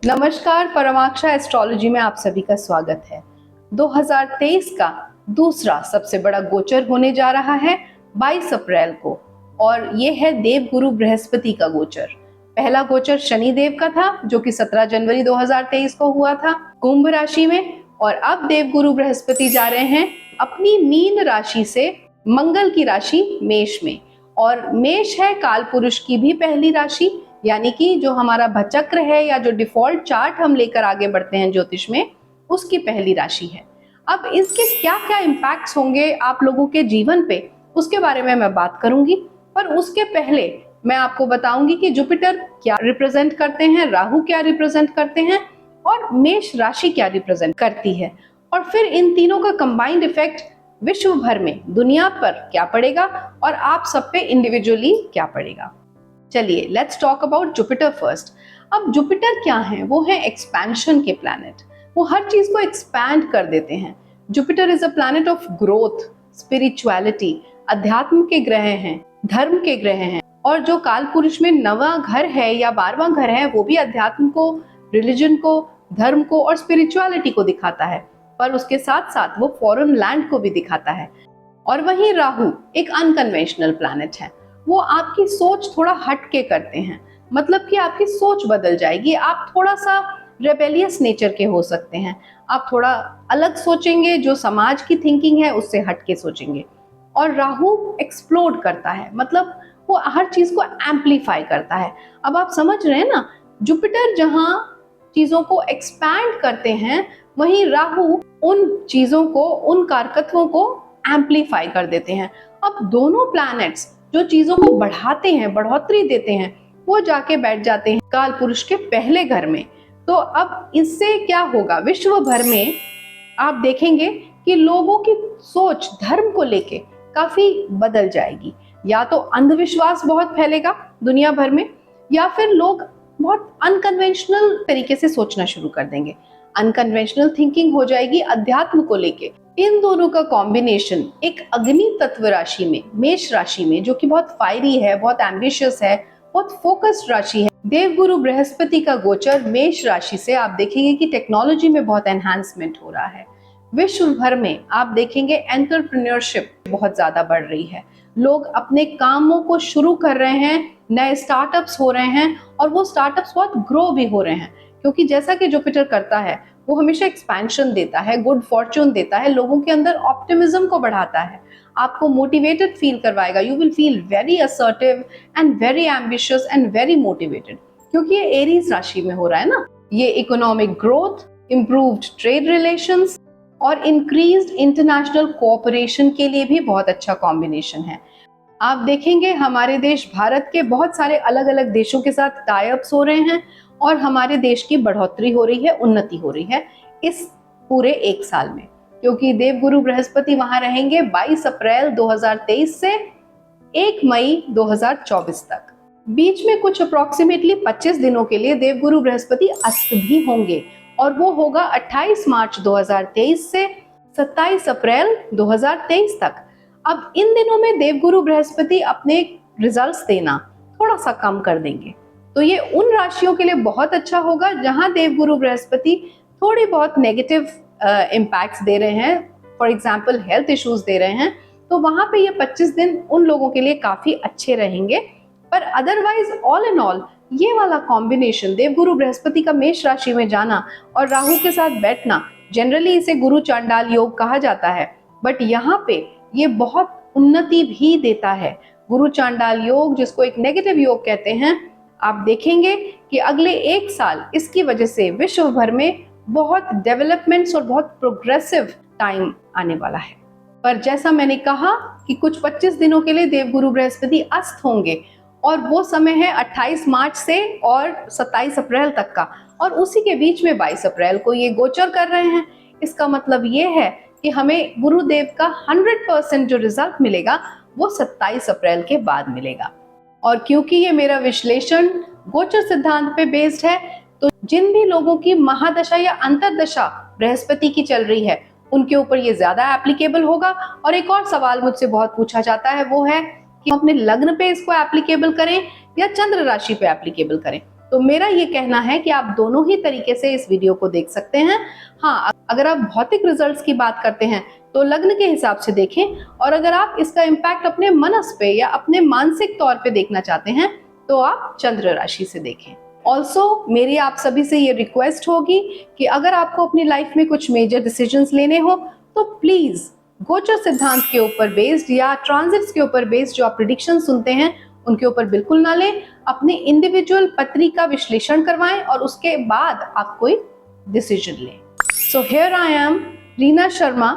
नमस्कार, परमाक्षा एस्ट्रोलॉजी में आप सभी का स्वागत है। 2023 का दूसरा सबसे बड़ा गोचर होने जा रहा है 22 अप्रैल को, और ये है देवगुरु बृहस्पति का गोचर। पहला गोचर शनि देव का था जो कि 17 जनवरी 2023 को हुआ था कुंभ राशि में, और अब देवगुरु बृहस्पति जा रहे हैं अपनी मीन राशि से मंगल की राशि मेष में। और मेष है काल पुरुष की भी पहली राशि, यानी कि जो हमारा भचक्र है या जो डिफॉल्ट चार्ट हम लेकर आगे बढ़ते हैं ज्योतिष में, उसकी पहली राशि है। अब इसके क्या क्या इम्पैक्ट्स होंगे आप लोगों के जीवन पे, उसके बारे में मैं बात करूंगी। पर उसके पहले मैं आपको बताऊंगी कि जुपिटर क्या रिप्रेजेंट करते हैं, राहु क्या रिप्रेजेंट करते हैं, और मेष राशि क्या रिप्रेजेंट करती है, और फिर इन तीनों का कंबाइंड इफेक्ट विश्व भर में, दुनिया पर क्या पड़ेगा और आप सब पे इंडिविजुअली क्या पड़ेगा। चलिए let's talk about Jupiter first. अब जुपिटर क्या है? वो है एक्सपेंशन के प्लैनेट। वो हर चीज को एक्सपैंड कर देते हैं। Jupiter is a planet of growth, spirituality, अध्यात्म के ग्रह हैं, धर्म के ग्रह हैं। और जो काल पुरुष में नवा घर है या 12वां घर है, वो भी अध्यात्म को, रिलीजन को, धर्म को और स्पिरिचुअलिटी को दिखाता है, पर उसके साथ साथ वो फॉरेन लैंड को भी दिखाता है। और वहीं राहु एक अनकन्वेंशनल प्लैनेट है। वो आपकी सोच थोड़ा हटके करते हैं, मतलब कि आपकी सोच बदल जाएगी। आप थोड़ा सा रेबेलियस नेचर के हो सकते हैं, आप थोड़ा अलग सोचेंगे, जो समाज की थिंकिंग है उससे हटके सोचेंगे। और राहु एक्सप्लोड करता है, मतलब वो हर चीज को एम्पलीफाई करता है। अब आप समझ रहे हैं ना, जुपिटर जहां चीजों को एक्सपैंड करते हैं, वहीं राहु उन चीजों को, उन कारकत्वों को एम्पलीफाई कर देते हैं। अब दोनों प्लैनेट्स जो चीजों को बढ़ाते हैं, बढ़ोतरी देते हैं, वो जाके बैठ जाते हैं काल पुरुष के पहले घर में। तो अब इससे क्या होगा, विश्व भर में आप देखेंगे कि लोगों की सोच धर्म को लेके काफी बदल जाएगी। या तो अंधविश्वास बहुत फैलेगा दुनिया भर में, या फिर लोग बहुत अनकन्वेंशनल तरीके से सोचना शुरू कर देंगे। अनकन्वेंशनल थिंकिंग हो जाएगी अध्यात्म को लेके। इन दोनों का कॉम्बिनेशन एक अग्नि तत्व राशि में, मेष राशि में, जो कि बहुत फायरी है, बहुत एम्बिशियस है, बहुत फोकस्ड राशि है। देवगुरु बृहस्पति का गोचर मेष राशि से आप देखेंगे कि टेक्नोलॉजी में बहुत एनहांसमेंट हो रहा है। विश्व भर में आप देखेंगे एंटरप्रेन्योरशिप बहुत ज्यादा बढ़ रही है। लोग अपने कामों को शुरू कर रहे हैं, नए स्टार्टअप्स हो रहे हैं, और वो स्टार्टअप्स बहुत ग्रो भी हो रहे हैं, क्योंकि जैसा कि जुपिटर करता है, वो हमेशा एक्सपेंशन देता है, गुड फॉर्च्यून देता है, लोगों के अंदर ऑप्टिमिज्म को बढ़ाता है, आपको मोटिवेटेड फील करवाएगा। You will feel very assertive and very ambitious and very motivated, क्योंकि ये एरीज राशि में हो रहा है ना। ये economic growth, improved trade relations और इंक्रीज्ड इंटरनेशनल कोऑपरेशन के लिए भी बहुत अच्छा कॉम्बिनेशन है। आप देखेंगे हमारे देश भारत के बहुत सारे अलग अलग देशों के साथ टाई-अप्स हो रहे हैं, और हमारे देश की बढ़ोतरी हो रही है, उन्नति हो रही है इस पूरे एक साल में, क्योंकि देवगुरु बृहस्पति वहां रहेंगे 22 अप्रैल 2023 से 1 मई 2024 तक। बीच में कुछ अप्रोक्सीमेटली 25 दिनों के लिए देवगुरु बृहस्पति अस्त भी होंगे, और वो होगा 28 मार्च 2023 से 27 अप्रैल 2023 तक। अब इन दिनों में देवगुरु बृहस्पति अपने रिजल्ट्स देना थोड़ा सा कम कर देंगे, तो ये उन राशियों के लिए बहुत अच्छा होगा जहां देवगुरु बृहस्पति थोड़ी बहुत नेगेटिव इम्पैक्ट्स दे रहे हैं, for example health issues they रहे हैं, तो वहां पे ये 25 दिन उन लोगों के लिए काफी अच्छे रहेंगे। पर अदरवाइज ऑल इन ऑल ये वाला कॉम्बिनेशन, देवगुरु बृहस्पति का मेष राशि में जाना और राहु के साथ बैठना, जनरली इसे गुरु चांडाल योग कहा जाता है, बट यहाँ पे ये बहुत उन्नति भी देता है। गुरु चांडाल योग, जिसको एक नेगेटिव योग कहते हैं, आप देखेंगे कि अगले एक साल इसकी वजह से विश्व भर में बहुत डेवलपमेंट्स और बहुत प्रोग्रेसिव टाइम आने वाला है। पर जैसा मैंने कहा कि कुछ 25 दिनों के लिए देवगुरु बृहस्पति अस्त होंगे, और वो समय है 28 मार्च से और 27 अप्रैल तक का, और उसी के बीच में 22 अप्रैल को ये गोचर कर रहे हैं। इसका मतलब ये है कि हमें गुरुदेव का 100% जो रिजल्ट मिलेगा वो 27 अप्रैल के बाद मिलेगा। और क्योंकि ये मेरा विश्लेषण गोचर सिद्धांत पे बेस्ड है, तो जिन भी लोगों की महादशा या अंतरदशा बृहस्पति की चल रही है, उनके ऊपर ये ज्यादा एप्लीकेबल होगा। और एक और सवाल मुझसे बहुत पूछा जाता है, वो है कि हम अपने लग्न पे इसको एप्लीकेबल करें या चंद्र राशि पे एप्लीकेबल करें। तो मेरा ये कहना है कि आप दोनों ही तरीके से इस वीडियो को देख सकते हैं। हाँ, अगर आप भौतिक रिजल्ट्स की बात करते हैं तो लग्न के हिसाब से देखें, और अगर आप इसका इम्पैक्ट अपने मनस पे या अपने मानसिक तौर पे देखना चाहते हैं तो आप चंद्र राशि से देखें। ऑल्सो मेरी आप सभी से ये रिक्वेस्ट होगी कि अगर आपको अपनी लाइफ में कुछ मेजर डिसीजंस लेने हो तो प्लीज गोचर सिद्धांत के ऊपर बेस्ड या ट्रांजिट्स के ऊपर बेस्ड जो आप प्रिडिक्शन सुनते हैं उनके ऊपर बिल्कुल ना लें। अपने इंडिविजुअल पत्री का विश्लेषण करवाएं और उसके बाद आप कोई डिसीजन लें। So here I am Reena Sharma,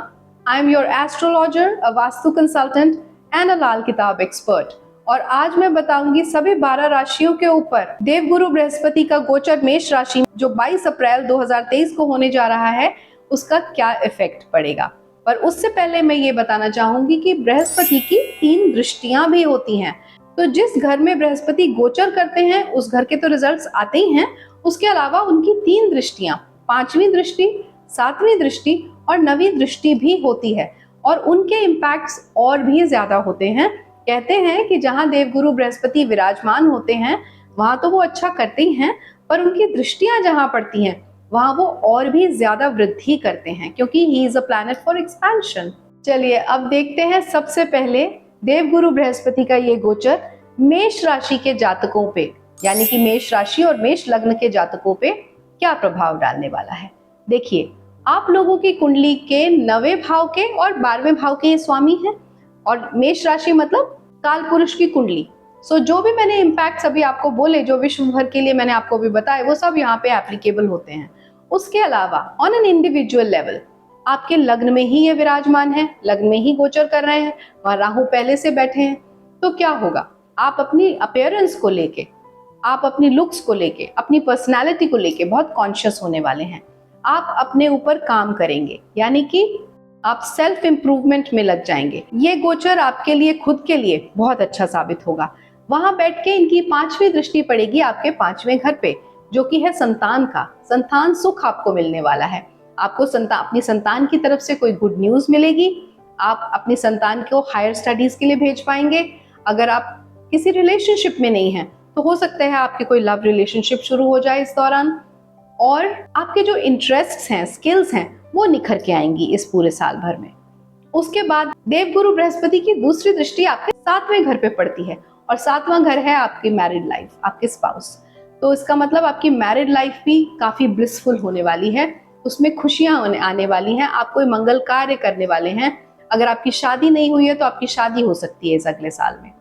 I am your astrologer, a vastu consultant and a Lal Kitab expert. और आज मैं बताऊंगी सभी 12 राशियों के ऊपर देवगुरु बृहस्पति का गोचर मेष राशि में जो 22 अप्रैल 2023 को होने जा रहा है उसका क्या इफेक्ट पड़ेगा। पर उससे पहले मैं ये बताना चाहूंगी कि बृहस्पति की 3 दृष्टियां भी होती हैं। तो जिस घर में बृहस्पति गोचर करते हैं उस घर के तो रिजल्ट्स आते ही हैं, उसके अलावा उनकी 3 दृष्टियां, 5वीं दृष्टि, 7वीं दृष्टि और 9वीं दृष्टि भी होती है, और उनके इम्पैक्ट्स और भी ज्यादा होते हैं। कहते हैं कि जहां देवगुरु बृहस्पति विराजमान होते हैं वहां तो वो अच्छा करते ही हैं, पर उनकी दृष्टियां जहां पड़ती हैं वहां वो और भी ज्यादा वृद्धि करते हैं, क्योंकि he is a planet for expansion. चलिए अब देखते हैं सबसे पहले देवगुरु बृहस्पति का ये गोचर मेष राशि के जातकों पे, यानी कि मेष राशि और मेष लग्न के जातकों पे क्या प्रभाव डालने वाला है। देखिए, आप लोगों की कुंडली के 9वें भाव के और 12वें भाव के ये स्वामी हैं, और मेष राशि मतलब काल पुरुष की कुंडली। सो जो भी मैंने इम्पैक्ट्स अभी आपको बोले, जो विश्व भर के लिए मैंने आपको भी बताए, वो सब यहाँ पे एप्लीकेबल होते हैं। उसके अलावा ऑन एन इंडिविजुअल लेवल आपके लग्न में ही ये विराजमान है, लग्न में ही गोचर कर रहे हैं, वहां राहु पहले से बैठे हैं, तो क्या होगा, आप अपनी अपीयरेंस को लेके, आप अपनी लुक्स को लेके, अपनी पर्सनैलिटी को लेके बहुत कॉन्शियस होने वाले हैं। आप अपने ऊपर काम करेंगे, यानी कि आप सेल्फ इंप्रूवमेंट में लग जाएंगे। ये गोचर आपके लिए, खुद के लिए बहुत अच्छा साबित होगा। वहां बैठ के इनकी 5वीं दृष्टि पड़ेगी आपके 5वें घर पे, जो कि है संतान का। संतान सुख आपको मिलने वाला है। आपको अपनी संतान की तरफ से कोई गुड न्यूज मिलेगी। आप अपनी संतान को हायर स्टडीज के लिए भेज पाएंगे। अगर आप किसी रिलेशनशिप में नहीं हैं तो हो सकता है आपकी कोई लव रिलेशनशिप शुरू हो जाए इस दौरान, और आपके जो इंटरेस्ट्स हैं, स्किल्स हैं, वो निखर के आएंगी इस पूरे साल भर में। उसके बाद देवगुरु बृहस्पति की दूसरी दृष्टि आपके 7वें घर पे पड़ती है, और 7वां घर है आपकी मैरिड लाइफ, आपके स्पाउस। तो इसका मतलब आपकी मैरिड लाइफ भी काफी ब्लिसफुल होने वाली है, उसमें खुशियां आने वाली हैं, आप कोई मंगल कार्य करने वाले हैं। अगर आपकी शादी नहीं हुई है तो आपकी शादी हो सकती है इस अगले साल में।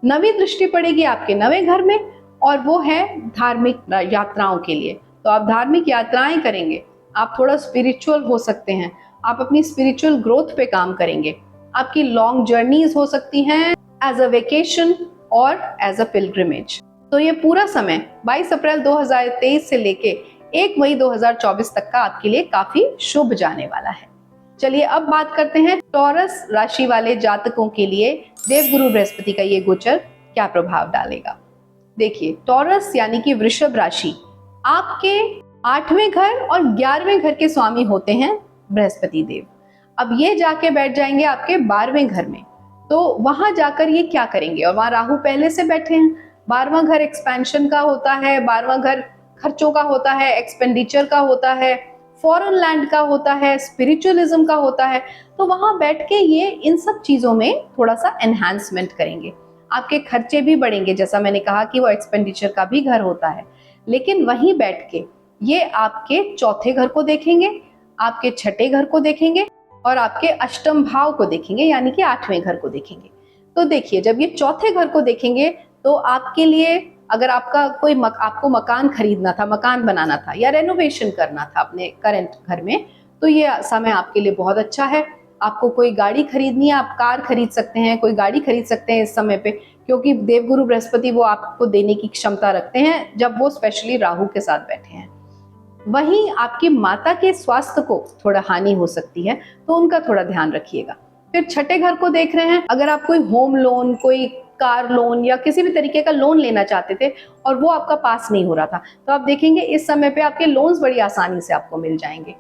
9वीं दृष्टि पड़ेगी आपके 9वें घर में, और वो है धार्मिक यात्राओं के लिए। तो आप धार्मिक यात्राएं करेंगे, आप थोड़ा स्पिरिचुअल हो सकते हैं, आप अपनी स्पिरिचुअल ग्रोथ पे काम करेंगे। आपकी लॉन्ग जर्नीज हो सकती हैं एज अ वेकेशन और एज अ पिलग्रिमेज। तो ये पूरा समय 22 अप्रैल 2023 से लेके 1 मई 2024 तक का आपके लिए काफी शुभ जाने वाला है। चलिए अब बात करते हैं टॉरस राशि वाले जातकों के लिए देवगुरु बृहस्पति का ये गोचर क्या प्रभाव डालेगा। देखिए, टॉरस यानी कि वृषभ राशि आपके 8वें घर और 11वें घर के स्वामी होते हैं बृहस्पति देव। अब ये जाके बैठ जाएंगे आपके 12वें घर में, तो वहां जाकर ये क्या करेंगे, और वहां राहु पहले से बैठे हैं। 12वां घर एक्सपेंशन का होता है, 12वां घर खर्चों का होता है, एक्सपेंडिचर का होता है, फॉरेन लैंड का होता है, स्पिरिचुअलिज्म का होता है। तो वहां बैठ के ये इन सब चीजों में थोड़ा सा एनहांसमेंट करेंगे। आपके खर्चे भी बढ़ेंगे, जैसा मैंने कहा कि वो एक्सपेंडिचर का भी घर होता है, लेकिन वहीं बैठ के ये आपके 4थे घर को देखेंगे, आपके 6ठे घर को देखेंगे और आपके अष्टम भाव को देखेंगे, यानी कि 8वें घर को देखेंगे। तो देखिए, जब ये 4थे घर को देखेंगे तो आपके लिए, अगर आपका कोई आपको मकान खरीदना था, मकान बनाना था या रेनोवेशन करना था अपने करंट घर में, तो ये समय आपके लिए बहुत अच्छा है। आपको कोई गाड़ी खरीदनी है, आप कार खरीद सकते हैं, कोई गाड़ी खरीद सकते हैं इस समय पे, क्योंकि देवगुरु बृहस्पति वो आपको देने की क्षमता रखते हैं जब वो स्पेशली राहु के साथ बैठे हैं। वहीं आपकी माता के स्वास्थ्य को थोड़ा हानि हो सकती है, तो उनका थोड़ा ध्यान रखिएगा। फिर 6ठे घर को देख रहे हैं, अगर आप कोई होम लोन, कोई कार लोन या किसी भी तरीके का लोन लेना चाहते थे और वो आपका पास नहीं हो रहा था, तो आप देखेंगे इस समय पे आपके लोन्स बड़ी आसानी से आपको मिल जाएंगे।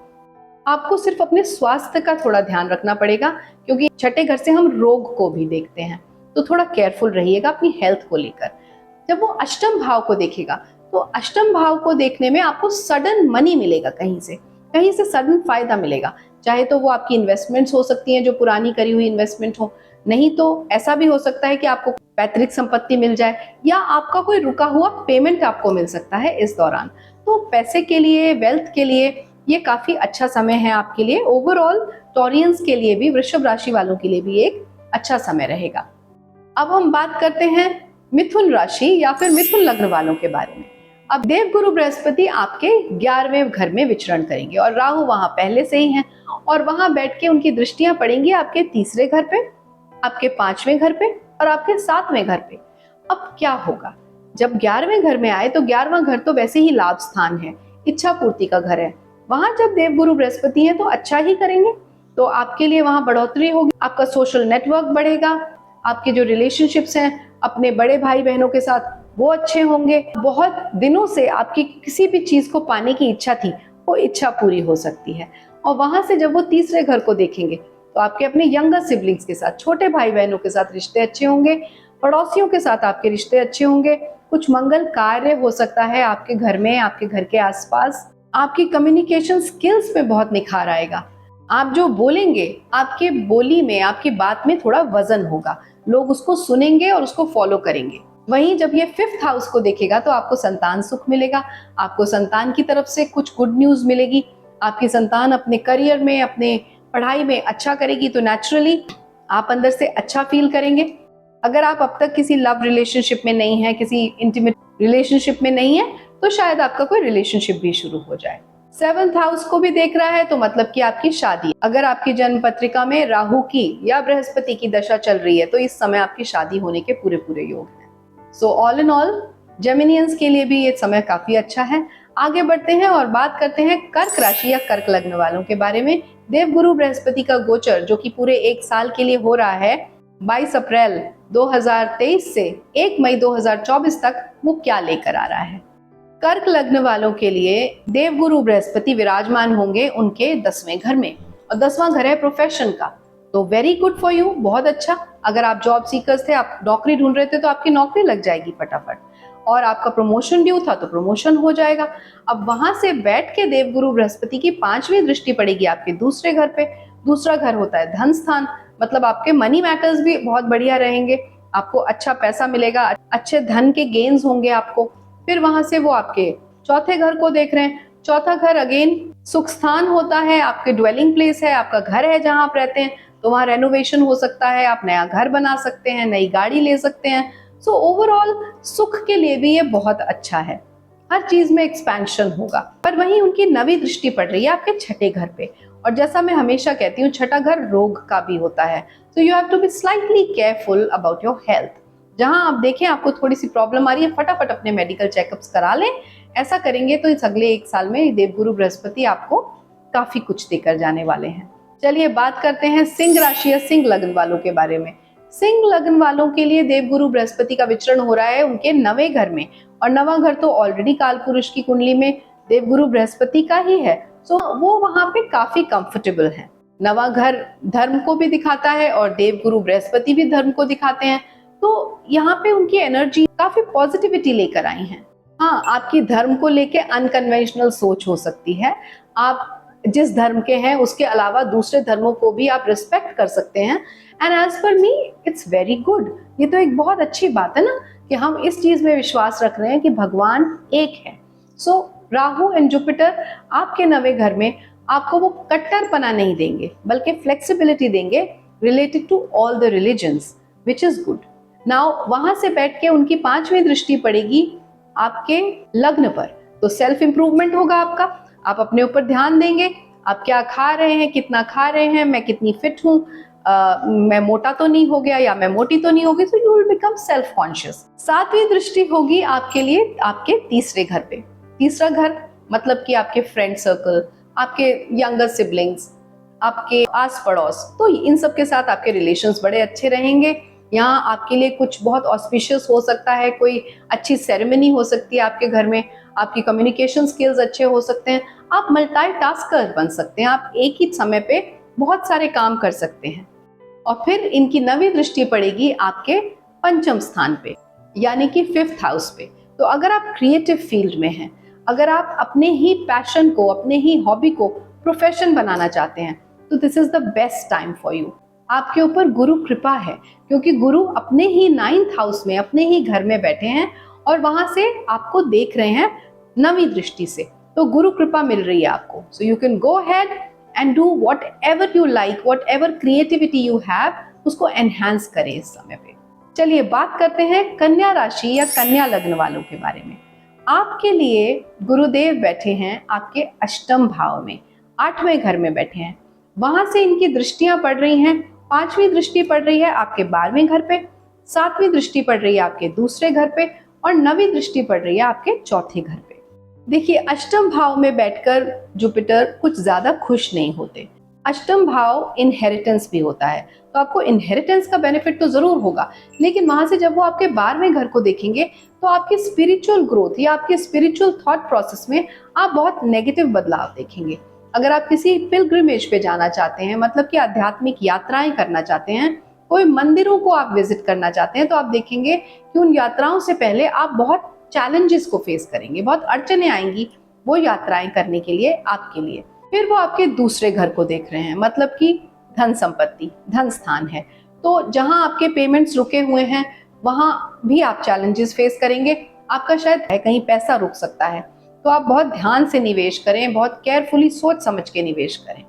आपको सिर्फ अपने स्वास्थ्य का थोड़ा ध्यान रखना पड़ेगा, क्योंकि 6ठे घर से हम रोग को भी देखते हैं, तो थोड़ा केयरफुल रहिएगा अपनी हेल्थ को लेकर। जब वो अष्टम भाव को देखेगा तो अष्टम भाव को देखने में आपको सडन मनी मिलेगा, कहीं से सडन फायदा मिलेगा। चाहे तो वो आपकी इन्वेस्टमेंट्स हो सकती हैं जो पुरानी करी हुई इन्वेस्टमेंट हो, नहीं तो ऐसा भी हो सकता है कि आपको पैतृक संपत्ति मिल जाए या आपका कोई रुका हुआ पेमेंट आपको मिल सकता है इस दौरान। तो पैसे के लिए, वेल्थ के लिए ये काफी अच्छा समय है आपके लिए। ओवरऑल टॉरियंस के लिए भी, वृषभ राशि वालों के लिए भी एक अच्छा समय रहेगा। अब हम बात करते हैं मिथुन राशि या फिर मिथुन लग्न वालों के बारे में। अब देवगुरु बृहस्पति आपके 11वें घर में विचरण करेंगे और राहु वहां पहले से ही हैं और वहां बैठ के उनकी दृष्टियां पड़ेंगी आपके 3रे घर पे, आपके 5वें घर पे और आपके 7वें घर पे। अब क्या होगा जब 11वें घर में आए, तो 11वां घर तो वैसे ही लाभ स्थान है, इच्छा पूर्ति का घर है। वहां जब देवगुरु बृहस्पति है तो अच्छा ही करेंगे, तो आपके लिए वहां बढ़ोतरी होगी, आपका सोशल नेटवर्क बढ़ेगा, आपके जो रिलेशनशिप्स हैं अपने बड़े भाई बहनों के साथ वो अच्छे होंगे। बहुत दिनों से आपकी किसी भी चीज को पाने की इच्छा थी, वो इच्छा पूरी हो सकती है। और वहां से जब वो 3रे घर को देखेंगे तो आपके अपने यंगर सिबलिंग्स के साथ, छोटे भाई बहनों के साथ रिश्ते अच्छे होंगे, पड़ोसियों के साथ आपके रिश्ते अच्छे होंगे, कुछ मंगल कार्य हो सकता है आपके घर में, आपके घर के आसपास। आपकी कम्युनिकेशन स्किल्स पे बहुत निखार आएगा। आप जो बोलेंगे, आपके बोली में, आपकी बात में थोड़ा वजन होगा, लोग उसको सुनेंगे और उसको फॉलो करेंगे। वहीं जब ये 5th हाउस को देखेगा तो आपको संतान सुख मिलेगा, आपको संतान की तरफ से कुछ गुड न्यूज मिलेगी। आपकी संतान अपने करियर में, अपने पढ़ाई में अच्छा करेगी तो नेचुरली आप अंदर से अच्छा फील करेंगे। अगर आप अब तक किसी लव रिलेशनशिप में नहीं है, किसी इंटीमेट रिलेशनशिप में नहीं है, तो शायद आपका कोई रिलेशनशिप भी शुरू हो जाए। 7th हाउस को भी देख रहा है तो मतलब कि आपकी शादी, अगर आपकी जन्म पत्रिका में राहु की या बृहस्पति की दशा चल रही है तो इस समय आपकी शादी होने के पूरे पूरे योग हैं। सो ऑल इन ऑल जेमिनियंस के लिए भी ये समय काफी अच्छा है। आगे बढ़ते हैं और बात करते हैं कर्क राशि या कर्क लग्न वालों के बारे में। देवगुरु बृहस्पति का गोचर जो कि पूरे 1 साल के लिए हो रहा है, 22 अप्रैल 2023 से 1 मई 2024 तक, वो क्या लेकर आ रहा है। कर्क लग्न वालों के लिए देवगुरु बृहस्पति विराजमान होंगे उनके 10वें घर में और 10वां घर है प्रोफेशन का। तो वेरी गुड फॉर यू, बहुत अच्छा। अगर आप जॉब सीकर्स थे, आप नौकरी ढूंढ रहे थे, तो आपकी नौकरी लग जाएगी फटाफट, और आपका प्रमोशन ड्यू था तो प्रमोशन हो जाएगा। अब वहां से बैठ के देवगुरु बृहस्पति की 5वीं दृष्टि पड़ेगी आपके 2रे घर पे। 2रा घर होता है धन स्थान, मतलब आपके मनी मैटर्स भी बहुत बढ़िया रहेंगे, आपको अच्छा पैसा मिलेगा, अच्छे धन के गेन्स होंगे आपको। फिर वहां से वो आपके 4थे घर को देख रहे हैं। 4था घर अगेन सुख स्थान होता है, आपके ड्वेलिंग प्लेस है, आपका घर है जहां आप रहते हैं, तो वहां रेनोवेशन हो सकता है, आप नया घर बना सकते हैं, नई गाड़ी ले सकते हैं। सो ओवरऑल सुख के लिए भी ये बहुत अच्छा है, हर चीज में एक्सपेंशन होगा। पर वहीं उनकी 9वीं दृष्टि पड़ रही है आपके 6ठे घर पे, और जैसा मैं हमेशा कहती हूँ 6ठा घर रोग का भी होता है, तो you have to be slightly careful about your health. जहां आप देखें आपको थोड़ी सी प्रॉब्लम आ रही है, फटाफट अपने मेडिकल चेकअप्स करा लें। ऐसा करेंगे तो इस अगले 1 साल में देवगुरु बृहस्पति आपको काफी कुछ देकर जाने वाले हैं। चलिए बात करते हैं सिंह राशि या सिंह लग्न वालों के बारे में। सिंह लग्न वालों के लिए देवगुरु बृहस्पति का विचरण हो रहा है उनके 9वें घर में, और 9वां घर तो ऑलरेडी काल पुरुष की कुंडली में देवगुरु बृहस्पति का ही है, सो वो वहां पे काफी कंफर्टेबल है। 9वां घर धर्म को भी दिखाता है और देवगुरु बृहस्पति भी धर्म को दिखाते हैं, तो यहाँ पे उनकी एनर्जी काफी पॉजिटिविटी लेकर आई है। हाँ, आपकी धर्म को लेके अनकन्वेंशनल सोच हो सकती है, आप जिस धर्म के हैं उसके अलावा दूसरे धर्मों को भी आप रिस्पेक्ट कर सकते हैं, and as per me it's very good. ये तो एक बहुत अच्छी बात है ना कि हम इस चीज में विश्वास रख रहे हैं कि भगवान एक है। सो राहु एंड जुपिटर आपके 9वें घर में आपको वो कट्टरपना नहीं देंगे, बल्कि फ्लेक्सिबिलिटी देंगे related to all the religions, which is good. Now वहां से बैठ के उनकी 5वीं दृष्टि पड़ेगी आपके लग्न पर, तो सेल्फ इंप्रूवमेंट होगा आपका, आप अपने ऊपर ध्यान देंगे, आप क्या खा रहे हैं, कितना खा रहे हैं, मैं कितनी फिट हूँ, मैं मोटा तो नहीं हो गया या मैं मोटी तो नहीं हो गई, so you will become self conscious. 7वीं दृष्टि होगी आपके लिए आपके 3रे घर पे। 3रा घर मतलब कि आपके फ्रेंड सर्कल, आपके यंगर सिबलिंग्स, आपके आस पड़ोस, तो इन सब के साथ आपके रिलेशंस बड़े अच्छे रहेंगे। यहाँ आपके लिए कुछ बहुत ऑस्पिशियस हो सकता है, कोई अच्छी सेरेमनी हो सकती है आपके घर में, आपकी कम्युनिकेशन स्किल्स अच्छे हो सकते हैं, आप मल्टीटास्कर बन सकते हैं, आप एक ही समय पे बहुत सारे काम कर सकते हैं। और फिर इनकी 9वीं दृष्टि पड़ेगी आपके 5म स्थान पे, यानी कि 5th हाउस पे। तो अगर आप क्रिएटिव फील्ड में हैं, अगर आप अपने ही पैशन को, अपने ही हॉबी को प्रोफेशन बनाना चाहते हैं, तो this is the best time for you. आपके ऊपर गुरु कृपा है, क्योंकि गुरु अपने ही 9th हाउस में, अपने ही घर में बैठे हैं और वहां से आपको देख रहे हैं 9वीं दृष्टि से। तो गुरु कृपा मिल रही है आपको। So you can go ahead and do what ever you like, what ever creativity you have, उसको एनहांस करें इस समय पे। चलिए बात करते हैं कन्या राशि या कन्या लग्न वालों के बारे में। आपके लिए गुरुदेव बैठे हैं आपके अष्टम भाव में, 8वें घर में बैठे हैं। वहां से इनकी दृष्टियां पड़ रही हैं। 5वीं दृष्टि पड़ रही है आपके 12वें घर पे, 7वीं दृष्टि पड़ रही है आपके दूसरे घर पे और 9वीं दृष्टि पड़ रही है आपके चौथे घर पे। देखिए, अष्टम भाव में बैठकर जुपिटर कुछ ज्यादा खुश नहीं होते। अष्टम भाव इनहेरिटेंस भी होता है, तो आपको इनहेरिटेंस का बेनिफिट तो जरूर होगा, लेकिन वहां से जब वो आपके 12वें घर को देखेंगे तो आपकी स्पिरिचुअल ग्रोथ या आपके स्पिरिचुअल थॉट प्रोसेस में आप बहुत नेगेटिव बदलाव देखेंगे। अगर आप किसी पिलग्रिमेज पे जाना चाहते हैं, मतलब कि आध्यात्मिक यात्राएं करना चाहते हैं, कोई मंदिरों को आप विजिट करना चाहते हैं, तो आप देखेंगे कि उन यात्राओं से पहले आप बहुत चैलेंजेस को फेस करेंगे, बहुत अड़चने आएंगी वो यात्राएं करने के लिए आपके लिए। फिर वो आपके दूसरे घर को देख रहे हैं, मतलब कि धन संपत्ति, धन स्थान है, तो जहां आपके पेमेंट्स रुके हुए हैं वहां भी आप चैलेंजेस फेस करेंगे। आपका शायद कहीं पैसा रुक सकता है, तो आप बहुत ध्यान से निवेश करें, बहुत केयरफुली सोच समझ के निवेश करें।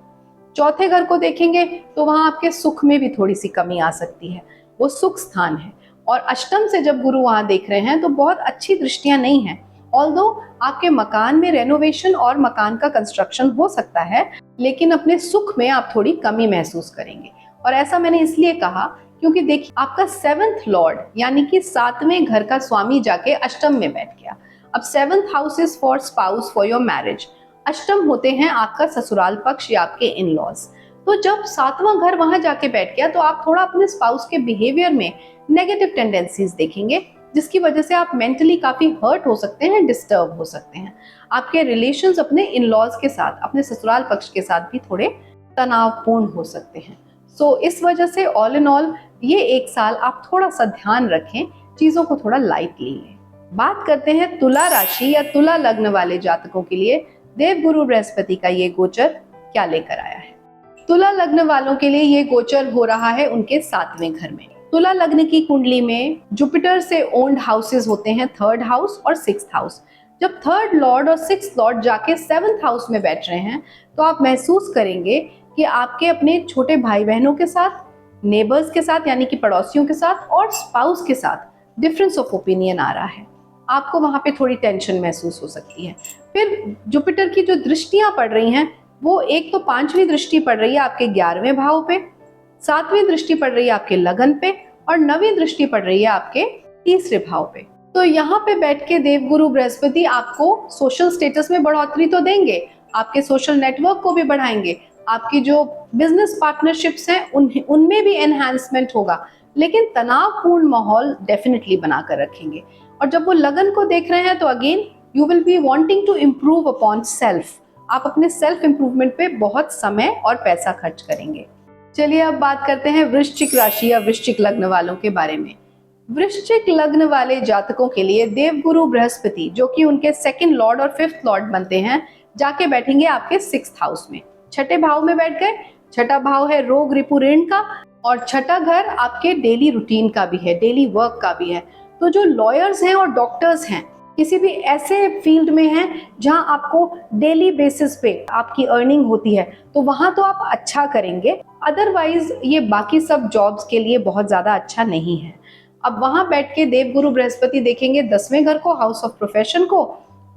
चौथे घर को देखेंगे तो वहां आपके सुख में भी थोड़ी सी कमी आ सकती है, वो सुख स्थान है। और अष्टम से जब गुरु वहां देख रहे हैं तो बहुत अच्छी दृष्टियां नहीं है। ऑल्दो आपके मकान में रेनोवेशन और मकान का कंस्ट्रक्शन हो सकता है, लेकिन अपने सुख में आप थोड़ी कमी महसूस करेंगे। और ऐसा मैंने इसलिए कहा क्योंकि देखिए, आपका 7th लॉर्ड यानी कि 7वें घर का स्वामी जाके अष्टम में बैठ गया। अब 7th house is for spouse, for your marriage. अष्टम होते हैं आपका ससुराल पक्ष या आपके इन लॉज। तो जब 7वां घर वहां जाके बैठ गया तो आप थोड़ा अपने स्पाउस के बिहेवियर में नेगेटिव टेंडेंसीज देखेंगे, जिसकी वजह से आप मेंटली काफी हर्ट हो सकते हैं, डिस्टर्ब हो सकते हैं। आपके रिलेशंस अपने इन लॉज के साथ, अपने ससुराल पक्ष के साथ भी थोड़े तनावपूर्ण हो सकते हैं। सो इस वजह से ऑल इन ऑल ये एक साल आप थोड़ा सा ध्यान रखें, चीजों को थोड़ा लाइटली लें। बात करते हैं तुला राशि या तुला लग्न वाले जातकों के लिए देव गुरु बृहस्पति का ये गोचर क्या लेकर आया है। तुला लग्न वालों के लिए ये गोचर हो रहा है उनके 7वें घर में। तुला लग्न की कुंडली में जुपिटर से ओन्ड हाउसेस होते हैं 3rd हाउस और 6th हाउस। जब 3rd लॉर्ड और 6th लॉर्ड जाके 7th हाउस में बैठ रहे हैं तो आप महसूस करेंगे कि आपके अपने छोटे भाई बहनों के साथ, नेबर्स के साथ यानी कि पड़ोसियों के साथ और स्पाउस के साथ डिफरेंस ऑफ ओपिनियन आ रहा है। आपको वहां पे थोड़ी टेंशन महसूस हो सकती है। फिर जुपिटर की जो दृष्टियां पड़ रही हैं, वो एक तो 5वीं दृष्टि पड़ रही है आपके 11वें भाव पे, 7वीं दृष्टि पड़ रही है आपके लगन पे और 9वीं दृष्टि पड़ रही है आपके तीसरे भाव पे। तो यहाँ पे बैठ के देवगुरु बृहस्पति आपको सोशल स्टेटस में बढ़ोतरी तो देंगे, आपके सोशल नेटवर्क को भी बढ़ाएंगे, आपकी जो बिजनेस पार्टनरशिप्स हैं उनमें भी एनहांसमेंट होगा, लेकिन तनावपूर्ण माहौल डेफिनेटली बनाकर रखेंगे। और जब वो लगन को देख रहे हैं तो again you will be wanting to improve upon self. आप अपने सेल्फ इम्प्रूवमेंट पे बहुत समय और पैसा खर्च करेंगे। चलिए अब बात करते हैं वृश्चिक राशि या वृश्चिक लग्न वालों के बारे में। वृश्चिक लग्न वाले जातकों के लिए देवगुरु बृहस्पति, जो कि उनके 2nd लॉर्ड और 5th लॉर्ड बनते हैं, जाके बैठेंगे आपके 6th हाउस में। 6ठे भाव में बैठ गए। 6ठा भाव है रोग रिपु ऋण का और 6ठा घर आपके डेली रूटीन का भी है, डेली वर्क का भी है। तो जो लॉयर्स हैं और डॉक्टर्स हैं, किसी भी ऐसे फील्ड में हैं जहां आपको डेली बेसिस पे आपकी अर्निंग होती है, तो वहां तो आप अच्छा करेंगे। अदरवाइज ये बाकी सब जॉब्स के लिए बहुत ज्यादा अच्छा नहीं है। अब वहां बैठ के देवगुरु बृहस्पति देखेंगे 10वें घर को, हाउस ऑफ प्रोफेशन को,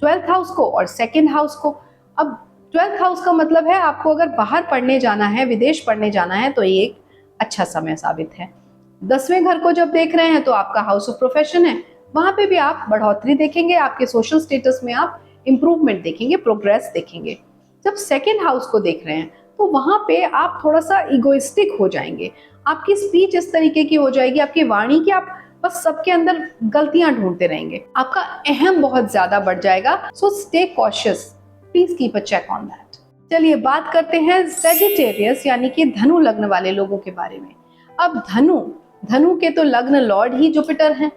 12th हाउस को और 2nd हाउस को। अब 12th हाउस का मतलब है आपको अगर बाहर पढ़ने जाना है, विदेश पढ़ने जाना है, तो ये एक अच्छा समय साबित है। 10वें घर को जब देख रहे हैं तो आपका हाउस ऑफ प्रोफेशन है, वहां पे भी आप बढ़ोतरी देखेंगे, आपके सोशल स्टेटस में आप इंप्रूवमेंट देखेंगे, प्रोग्रेस देखेंगे। जब 2nd हाउस को देख रहे हैं तो वहां पे आप थोड़ा सा इगोइस्टिक हो जाएंगे, आपकी स्पीच इस तरीके की हो जाएगी, आपकी वाणी की, आप बस सबके अंदर गलतियां ढूंढते रहेंगे, आपका अहम बहुत ज्यादा बढ़ जाएगा। So stay cautious, please keep a check on that. चलिए बात करते हैं सेजिटेरियस यानी कि धनु लग्न वाले लोगों के बारे में। अब धनु के तो लग्न लॉर्ड ही जुपिटर हैं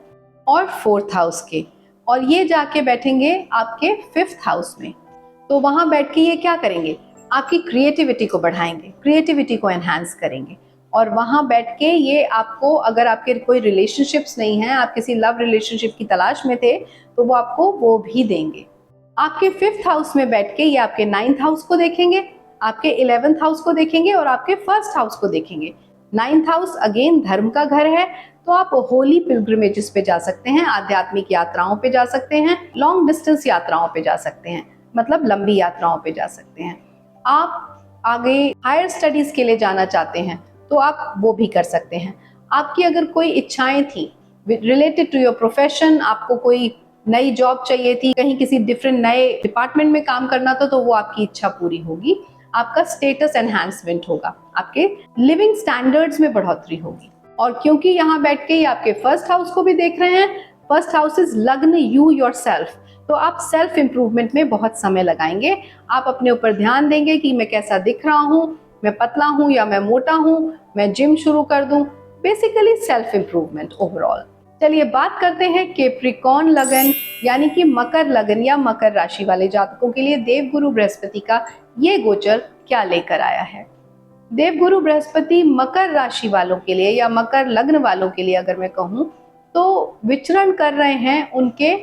और 4th हाउस के, और ये जाके बैठेंगे आपके 5th हाउस में। तो वहां बैठ के ये क्या करेंगे, आपकी क्रिएटिविटी को बढ़ाएंगे, क्रिएटिविटी को एनहांस करेंगे। और वहां बैठ के ये आपको, अगर आपके कोई रिलेशनशिप्स नहीं है, आप किसी लव रिलेशनशिप की तलाश में थे, तो वो आपको वो भी देंगे। आपके 5th हाउस में बैठ के ये आपके 9th हाउस को देखेंगे, आपके 11th हाउस को देखेंगे और आपके 1st हाउस को देखेंगे। 9th हाउस अगेन धर्म का घर है, तो आप होली पिलग्रिमेजेस पे जा सकते हैं, आध्यात्मिक यात्राओं पे जा सकते हैं, लॉन्ग डिस्टेंस यात्राओं पे जा सकते हैं, मतलब लंबी यात्राओं पे जा सकते हैं। आप आगे हायर स्टडीज के लिए जाना चाहते हैं तो आप वो भी कर सकते हैं। आपकी अगर कोई इच्छाएं थी रिलेटेड टू योर प्रोफेशन, आपको कोई नई जॉब चाहिए थी, कहीं किसी डिफरेंट नए डिपार्टमेंट में काम करना था, तो वो आपकी इच्छा पूरी होगी। आपका स्टेटस एनहांसमेंट होगा, आपके लिविंग स्टैंडर्ड्स में बढ़ोतरी होगी। और क्योंकि यहाँ बैठ के ये आपके 1st हाउस को भी देख रहे हैं, 1st हाउस इज लग्न यू योरसेल्फ, तो आप सेल्फ इंप्रूवमेंट में बहुत समय लगाएंगे। आप अपने ऊपर ध्यान देंगे कि मैं कैसा दिख रहा हूँ, मैं पतला हूँ या मैं मोटा हूँ, मैं जिम शुरू कर दूं, बेसिकली सेल्फ इंप्रूवमेंट ओवरऑल। चलिए बात करते हैं कैप्रिकॉर्न लगन यानी कि मकर लगन या मकर राशि वाले जातकों के लिए देवगुरु बृहस्पति का ये गोचर क्या लेकर आया है। देवगुरु बृहस्पति मकर राशि वालों के लिए या मकर लग्न वालों के लिए अगर मैं कहूँ तो विचरण कर रहे हैं उनके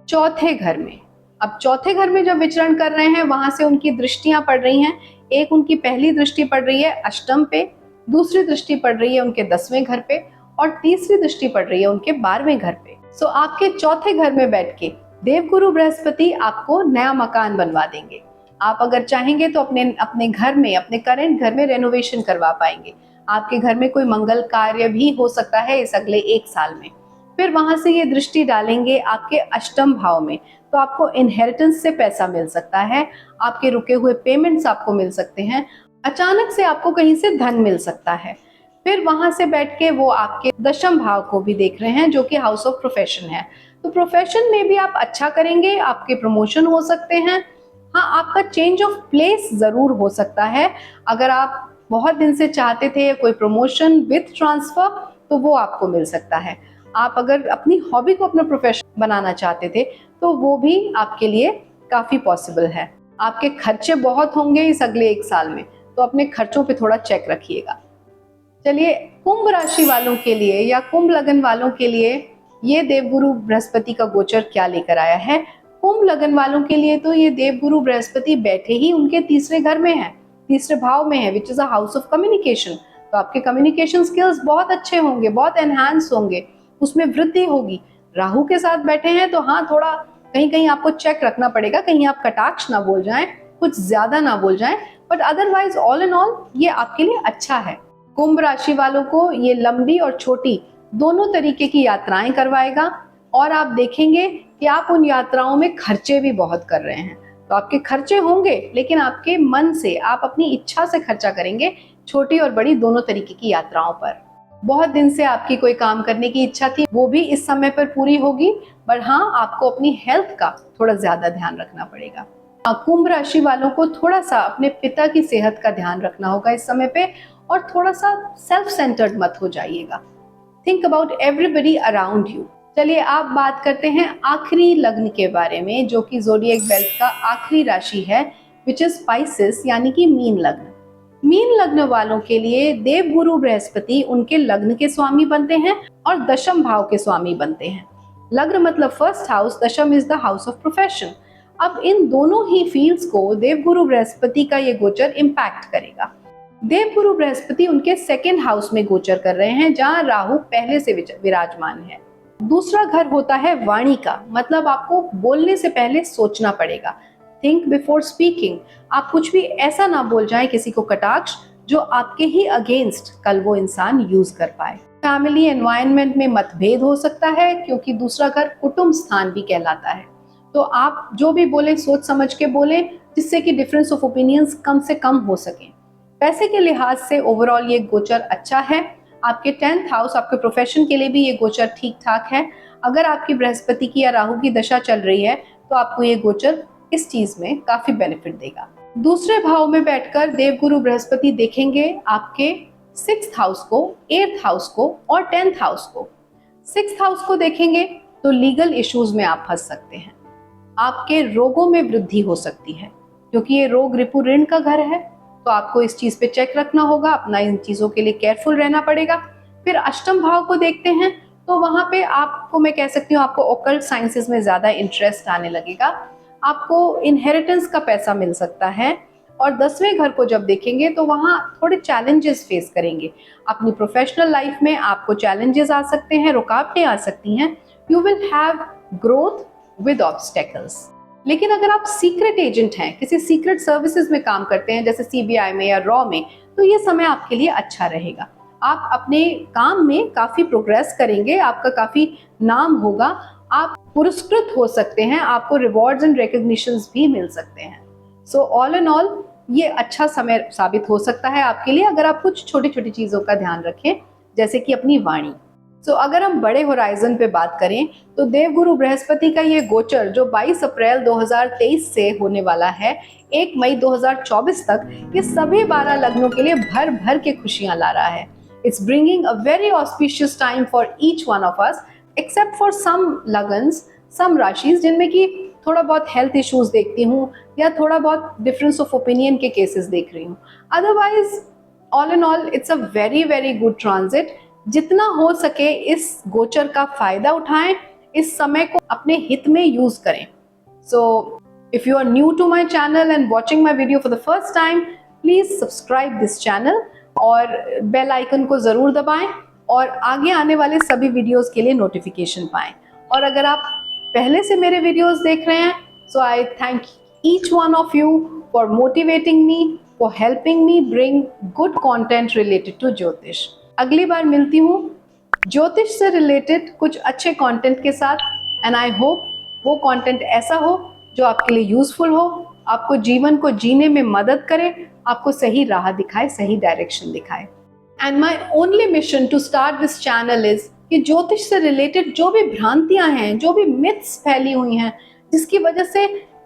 4थे घर में। अब 4थे घर में जब विचरण कर रहे हैं, वहां से उनकी दृष्टियां पड़ रही हैं। एक उनकी पहली दृष्टि पड़ रही है अष्टम पे, दूसरी दृष्टि पड़ रही है उनके 10वें घर पे और तीसरी दृष्टि पड़ रही है उनके 12वें घर पे। सो आपके 4थे घर में बैठ के देवगुरु बृहस्पति आपको नया मकान बनवा देंगे। आप अगर चाहेंगे तो अपने घर में, अपने करेंट घर में रेनोवेशन करवा पाएंगे। आपके घर में कोई मंगल कार्य भी हो सकता है इस अगले 1 साल में। फिर वहां से ये दृष्टि डालेंगे आपके अष्टम भाव में, तो आपको इनहेरिटेंस से पैसा मिल सकता है, आपके रुके हुए पेमेंट्स आपको मिल सकते हैं, अचानक से आपको कहीं से धन मिल सकता है। फिर वहां से बैठ के वो आपके 10म भाव को भी देख रहे हैं जो कि हाउस ऑफ प्रोफेशन है। तो प्रोफेशन में भी आप अच्छा करेंगे, आपके प्रमोशन हो सकते हैं। हाँ, आपका चेंज ऑफ प्लेस जरूर हो सकता है। अगर आप बहुत दिन से चाहते थे कोई प्रमोशन विथ ट्रांसफर, तो वो आपको मिल सकता है। आप अगर अपनी हॉबी को अपना प्रोफेशन बनाना चाहते थे तो वो भी आपके लिए काफी पॉसिबल है। आपके खर्चे बहुत होंगे इस अगले 1 साल में, तो अपने खर्चों पे थोड़ा चेक रखिएगा। चलिए कुंभ राशि वालों के लिए या कुंभ लगन वालों के लिए ये देवगुरु बृहस्पति का गोचर क्या लेकर आया है। कुंभ लगन वालों के लिए तो ये देवगुरु बृहस्पति बैठे ही उनके 3रे घर में है, 3रे भाव में है, which is a house of communication. तो आपके कम्युनिकेशन स्किल्स बहुत अच्छे होंगे, बहुत एनहांस होंगे, उसमें वृद्धि होगी। राहु के साथ बैठे हैं तो हाँ, थोड़ा कहीं कहीं आपको चेक रखना पड़ेगा, कहीं आप कटाक्ष ना बोल जाएं, कुछ ज्यादा ना बोल जाएं, but otherwise all in all ये आपके लिए अच्छा है। कुंभ राशि वालों को ये लंबी और छोटी दोनों तरीके की यात्राएं करवाएगा और आप देखेंगे कि आप उन यात्राओं में खर्चे भी बहुत कर रहे हैं। तो आपके खर्चे होंगे लेकिन आपके मन से, आप अपनी इच्छा से खर्चा करेंगे छोटी और बड़ी दोनों तरीके की यात्राओं पर। बहुत दिन से आपकी कोई काम करने की इच्छा थी, वो भी इस समय पर पूरी होगी, पर हाँ, आपको अपनी हेल्थ का थोड़ा ज्यादा ध्यान रखना पड़ेगा। कुंभ राशि वालों को थोड़ा सा अपने पिता की सेहत का ध्यान रखना होगा इस समय पे, और थोड़ा सा सेल्फ सेंटर्ड मत हो जाइएगा। Think about everybody around you. चलिए आप बात करते हैं आखिरी लग्न के बारे में, जो कि ज़ोडिएक बेल्ट का आखिरी राशि है, विच इज स्पाइसेस यानी कि मीन लग्न। मीन लग्न वालों के लिए देवगुरु बृहस्पति उनके लग्न के स्वामी बनते हैं और 10म भाव के स्वामी बनते हैं। लग्न मतलब 1st हाउस, 10म is the house of profession. अब इन दोनों ही फील्ड्स को देवगुरु बृहस्पति का ये गोचर इम्पैक्ट करेगा। देवगुरु बृहस्पति उनके 2nd हाउस में गोचर कर रहे हैं, जहां राहु पहले से विराजमान है। दूसरा घर होता है वाणी का, मतलब आपको बोलने से पहले सोचना पड़ेगा। Think before speaking. आप कुछ भी ऐसा ना बोल जाए किसी को कटाक्ष जो आपके ही अगेंस्ट कल वो इंसान यूज कर पाए। फैमिली एनवायरनमेंट में मतभेद हो सकता है, क्योंकि दूसरा घर कुटुंब स्थान भी कहलाता है। तो आप जो भी बोले सोच समझ के बोले, जिससे कि डिफरेंस ऑफ ओपिनियंस कम से कम हो सके। पैसे के लिहाज से ओवरऑल ये गोचर अच्छा है। आपके 10th हाउस, आपके प्रोफेशन के लिए भी ये गोचर ठीक ठाक है। अगर आपकी बृहस्पति की या राहु की दशा चल रही है तो आपको ये गोचर इस चीज में काफी बेनिफिट देगा। दूसरे भाव में बैठकर देवगुरु बृहस्पति देखेंगे आपके 6th हाउस को, 8th हाउस को और 10th हाउस को। 6th हाउस को देखेंगे तो लीगल इश्यूज में आप फंस सकते हैं। आपके रोगों में वृद्धि हो सकती है, क्योंकि ये रोग रिपु ऋण का घर है, तो आपको इस चीज पे चेक रखना होगा, अपना इन चीजों के लिए केयरफुल रहना पड़ेगा। फिर अष्टम भाव को देखते हैं, तो वहां पे आपको, मैं कह सकती हूँ, आपको ओकल्ट साइंसेस में ज्यादा इंटरेस्ट आने लगेगा, आपको इनहेरिटेंस का पैसा मिल सकता है। और 10वें घर को जब देखेंगे तो वहाँ थोड़े चैलेंजेस फेस करेंगे। अपनी प्रोफेशनल लाइफ में आपको चैलेंजेस आ सकते हैं, रुकावटें आ सकती हैं। You will have growth with obstacles. लेकिन अगर आप सीक्रेट एजेंट हैं, किसी सीक्रेट सर्विसेज में काम करते हैं, जैसे सीबीआई में या रॉ में, तो ये समय आपके लिए अच्छा रहेगा। आप अपने काम में काफी प्रोग्रेस करेंगे, आपका काफी नाम होगा, आप पुरस्कृत हो सकते हैं, आपको रिवॉर्ड्स एंड रिकॉग्निशंस भी मिल सकते हैं। सो ऑल इन ऑल ये अच्छा समय साबित हो सकता है आपके लिए, अगर आप कुछ छोटी छोटी चीजों का ध्यान रखें, जैसे कि अपनी वाणी। सो अगर हम बड़े होराइजन पे बात करें, तो देवगुरु बृहस्पति का ये गोचर जो 22 अप्रैल 2023 से होने वाला है 1 मई 2024 तक, ये सभी 12 लग्नों के लिए भर भर के खुशियां ला रहा है। It's bringing a very auspicious time for each one of us, except for some लगन्स, सम राशिज जिनमें कि थोड़ा बहुत हेल्थ इश्यूज देखती हूँ या थोड़ा बहुत डिफरेंस ऑफ ओपिनियन के केसेस देख रही हूँ। Otherwise all in all it's a very very good transit. जितना हो सके इस गोचर का फायदा उठाएं, इस समय को अपने हित में यूज करें। So if you are new to my channel and watching my video for the first time, please subscribe this channel और बेल आइकन को जरूर दबाएं और आगे आने वाले सभी वीडियोस के लिए नोटिफिकेशन पाएं। और अगर आप पहले से मेरे वीडियोस देख रहे हैं, so I thank each one of you for motivating me, for helping me bring good content related to jyotish. अगली बार मिलती हूँ ज्योतिष से रिलेटेड कुछ अच्छे कंटेंट के साथ, एंड आई होप वो कंटेंट ऐसा हो जो आपके लिए यूजफुल हो, आपको जीवन को जीने में मदद करे, आपको सही राह दिखाए, सही डायरेक्शन दिखाए। And my only mission to start this channel is कि ज्योतिष से रिलेटेड जो भी भ्रांतियां हैं, जो भी मिथ्स फैली हुई हैं, जिसकी वजह से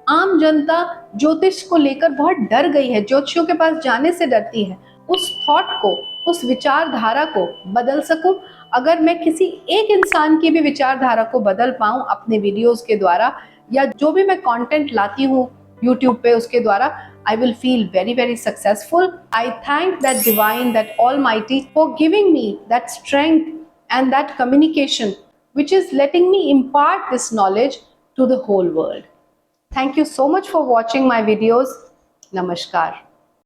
आम जनता ज्योतिष को लेकर बहुत डर गई है, ज्योतिषियों के पास जाने से डरती है, उस थॉट को, उस विचारधारा को बदल सकूं। अगर मैं किसी एक इंसान की भी विचारधारा को बदल पाऊं अपने वीडियोस के द्वारा, या जो भी मैं कंटेंट लाती हूं यूट्यूब पे उसके द्वारा, I will feel very very successful. I thank that divine, that almighty for giving me that strength and that communication which is letting me impart this knowledge to the whole world. Thank you so much for watching my videos. Namaskar.